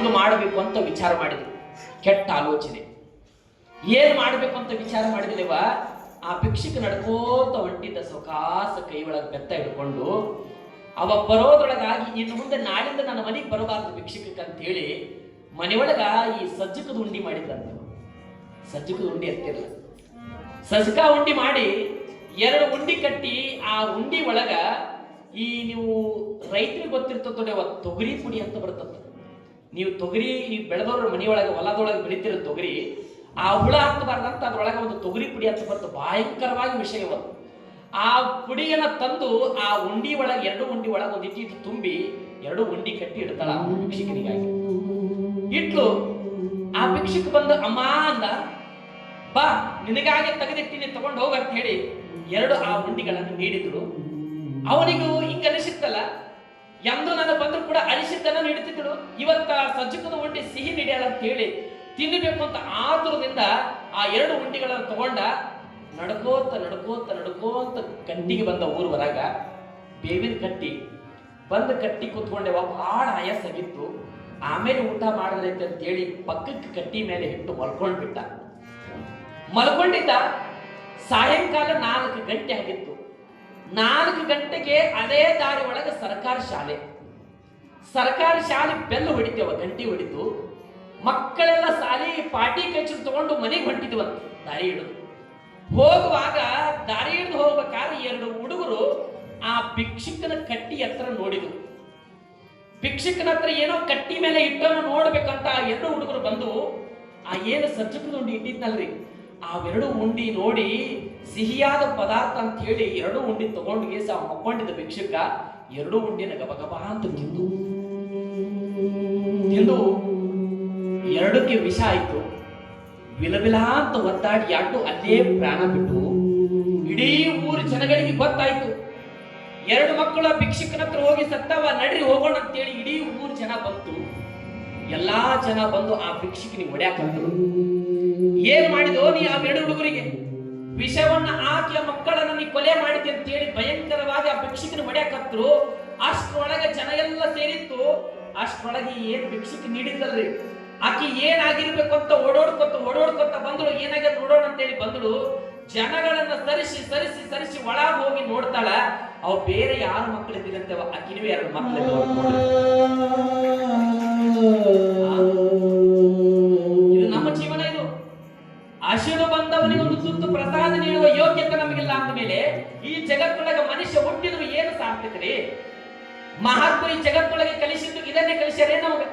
ಏನು ಮಾಡಬೇಕು ಅಂತ ವಿಚಾರ ಮಾಡಿದ್ರು. ಕೆಟ್ಟ ಆಲೋಚನೆ. ಏನ್ ಮಾಡಬೇಕು ಅಂತ ವಿಚಾರ ಮಾಡಿದ್ಲೇವ, ಆ ಭಿಕ್ಷುಕ ನಡ್ಕೋತ ಹೊಂಟಿದ್ದ ಸೊಕಾಸ ಕೈ ಒಳಗೆ ಬೆತ್ತ ಹಿಡ್ಕೊಂಡು. ಅವ ಬರೋದ್ರೊಳಗಾಗಿ ಇನ್ನು ಮುಂದೆ ನಾಳಿಂದ ನನ್ನ ಮನೆಗೆ ಬರಬಾರ್ದು ಭಿಕ್ಷುಕಕ್ಕೆ ಅಂತ ಹೇಳಿ ಮನೆಯೊಳಗ ಈ ಸಜ್ಜಕದ ಉಂಡಿ ಮಾಡಿದ್ದಂತೆ. ಸಜ್ಜಕದ ಉಂಡಿ ಅಂತಿರಲ್ಲ, ಸಜ್ಜಕ ಉಂಡಿ ಮಾಡಿ 2 ಉಂಡಿ ಕಟ್ಟಿ ಆ ಉಂಡಿ ಒಳಗ ಈ ನೀವು ರೈತರಿಗೆ ಗೊತ್ತಿರ್ತದೆ ತೊಗರಿ ಪುಡಿ ಅಂತ ಬರ್ತದೆ. ನೀವು ತೊಗರಿ ಈ ಬೆಳೆದವ್ರ ಮನೆಯೊಳಗೆ ಹೊಲದೊಳಗೆ ಬೆಳಿತಿರೋ ತೊಗರಿ, ಆ ಹುಳ ಹತ್ತಬಾರ್ದಂತ ಅದ್ರೊಳಗೆ ಒಂದು ತೊಗರಿ ಪುಡಿ ಅಂತ ಬರ್ತದೆ. ಭಯಂಕರವಾಗಿ ವಿಷಯವನ್ನು ಆ ಪುಡಿಯನ್ನ ತಂದು ಆ ಉಂಡಿ ಒಳಗೆ 2 ಉಂಡಿ ಒಳಗೆ ಒಂದು ಇಟ್ಟು ತುಂಬಿ 2 ಉಂಡಿ ಕಟ್ಟಿ ಇಡ್ತಾಳ ಭಿಕ್ಷುಕನಿಗಾಗಿ. ಇಟ್ಲು. ಆ ಭಿಕ್ಷುಕ ಬಂದು ಅಮ್ಮ ಅಂದ, ಬಾ ನಿನಗಾಗಿ ತೆಗೆದಿಟ್ಟಿನಿ ತಗೊಂಡು ಹೋಗ ಅಂತ ಹೇಳಿ 2 ಆ ಉಂಡಿಗಳನ್ನು ನೀಡಿದ್ರು. ಅವನಿಗೂ ಹಿಂಗ ಅನಿಸಿತ್ತಲ್ಲ, ಎಂದು ನಾನು ಬಂದ್ರು ಕೂಡ ಅನಿಸಿದ್ದನ್ನ ನೀಡುತ್ತಿದ್ದಳು. ಇವತ್ತ ಸಜ್ಜಕದ ಉಂಡಿ ಸಿಹಿ ನೀಡ್ಯಾಳ ಅಂತ ಹೇಳಿ ತಿನ್ನಬೇಕು ಅಂತ ಆತುರದಿಂದ ಆ 2 ಉಂಡಿಗಳನ್ನು ತಗೊಂಡ ನಡ್ಕೋತ ನಡ್ಕೋತ ನಡ್ಕೋತ ಕಟ್ಟಿಗೆ ಬಂದ ಊರು ಹೊರಗ. ಬೇವಿನ ಕಟ್ಟಿ ಬಂದ ಕಟ್ಟಿ ಕೂತ್ಕೊಂಡೆವ, ಬಹಳ ಆಯಾಸಾಗಿತ್ತು. ಆಮೇಲೆ ಊಟ ಮಾಡಿದ್ರೈತೆ ಅಂತ ಹೇಳಿ ಪಕ್ಕಕ್ಕೆ ಕಟ್ಟಿ ಮೇಲೆ ಇಟ್ಟು ಮಲ್ಕೊಂಡ್ಬಿಟ್ಟ. ಮಲ್ಕೊಂಡಿದ್ದ. ಸಾಯಂಕಾಲ 4 ಗಂಟೆ ಆಗಿತ್ತು. 4 ಗಂಟೆಗೆ ಅದೇ ದಾರಿ ಒಳಗೆ ಸರ್ಕಾರಿ ಶಾಲೆ ಬೆಲ್ಲು ಹೊಡಿತೇವ, ಗಂಟೆ ಹೊಡಿತು. ಮಕ್ಕಳೆಲ್ಲ ಶಾಲೆ ಪಾಟಿ ಕಚ್ಚಲು ತಗೊಂಡು ಮನೆಗೆ ಹೊಂಟಿದ್ವಂತ. ದಾರಿ ಹಿಡಿದು ಹೋಗುವಾಗ ದಾರಿ ಹಿಡಿದು ಹೋಗ್ಬೇಕಾದ್ರೆ 2 ಹುಡುಗರು ಆ ಭಿಕ್ಷುಕನ ಕಟ್ಟಿ ಹತ್ರ ನೋಡಿದ್ರು. ಭಿಕ್ಷುಕನ ಹತ್ರ ಏನೋ ಕಟ್ಟಿ ಮೇಲೆ ಇಟ್ಟನ್ನು ನೋಡ್ಬೇಕಂತ ಆ 2 ಹುಡುಗರು ಬಂದು ಆ ಏನು ಸಜ್ಜಕದ ಉಂಡಿ ಇಟ್ಟಿದ್ನಲ್ರಿ, ಆ 2 ಉಂಡಿ ನೋಡಿ ಸಿಹಿಯಾದ ಪದಾರ್ಥ ಅಂತ ಹೇಳಿ 2 ಉಂಡಿ ತಗೊಂಡು ಗೇಸ ಮಕ್ಕೊಂಡಿದ್ದ ಭಿಕ್ಷುಕ 2 ಉಂಡಿನ ಗಬಗಬ ಅಂತ ತಿಂದು 2ಕ್ಕೆ ವಿಷ ಆಯ್ತು. ವಿಲವಿಲ ಅಂತ ಒದ್ದಾಡಿ 2 ಅಲ್ಲೇ ಪ್ರಾಣ ಬಿಟ್ಟು. ಇಡೀ ಊರು ಜನಗಳಿಗೆ ಗೊತ್ತಾಯ್ತು. 2 ಮಕ್ಕಳು ಭಿಕ್ಷುಕನ ಹತ್ರ ಹೋಗಿ ಸತ್ತವ, ನಡ್ರಿ ಹೋಗೋಣ ಅಂತೇಳಿ ಇಡೀ ಊರು ಜನ ಬಂತು. ಎಲ್ಲಾ ಜನ ಬಂದು ಆ ಭಿಕ್ಷುಕನಿಗೆ ಹೊಡ್ಯಾಕಂತರು. ಏನ್ ಮಾಡಿದೋ ನೀ ಆ 2 ಹುಡುಗರಿಗೆ? ವಿಷವನ್ನ ಹಾಕಿ ಆ ಮಕ್ಕಳನ್ನ ನೀ ಕೊಲೆ ಮಾಡಿದೆ ಅಂತ ಹೇಳಿ ಭಯಂಕರವಾಗಿ ಆ ಭಿಕ್ಷುಕನ ಹೊಡ್ಯಾಕತ್ರು. ಅಷ್ಟ್ರೊಳಗೆ ಜನ ಎಲ್ಲ ಸೇರಿತ್ತು. ಅಷ್ಟ್ರೊಳಗೆ ಏನ್ ಭಿಕ್ಷುಕ ನೀಡಿದ್ದಲ್ರಿ, ಆಕಿ ಏನಾಗಿರ್ಬೇಕು ಅಂತ ಓಡೋಡ್ಕೊತ ಬಂದಳು. ಏನಾಗ್ಯದ ನೋಡೋಣ ಅಂತೇಳಿ ಬಂದಳು. ಜನಗಳನ್ನ ಸರಿಸಿ ಒಳಗೆ ಹೋಗಿ ನೋಡ್ತಾಳ. ಅವ್ ಬೇರೆ ಯಾರು ಮಕ್ಕಳಿದ್ದಿಲ್ಲಂತೆ, ಆಕಿನೂ 2 ಮಕ್ಕಳಿದ್ದ. ಇದು ನಮ್ಮ ಜೀವನ. ಇದು ಹಸಿರು ಬಂದವನಿಗೆ ಒಂದು ತುತ್ತು ಪ್ರಸಾದ ನೀಡುವ ಯೋಗ್ಯತೆ ನಮಗಿಲ್ಲ ಅಂದ ಮೇಲೆ ಈ ಜಗತ್ತೊಳಗೆ ಮನುಷ್ಯ ಹುಟ್ಟಿದ್ರು ಏನು ಸಾರ್ಥಕರಿ? ಮಹಾತ್ಮ ಈ ಜಗತ್ತೊಳಗೆ ಕಲಿಸಿದ್ದು ಇದನ್ನೇ ಕಲಿಸ್ಯಾರೇ ನಮಗೆ.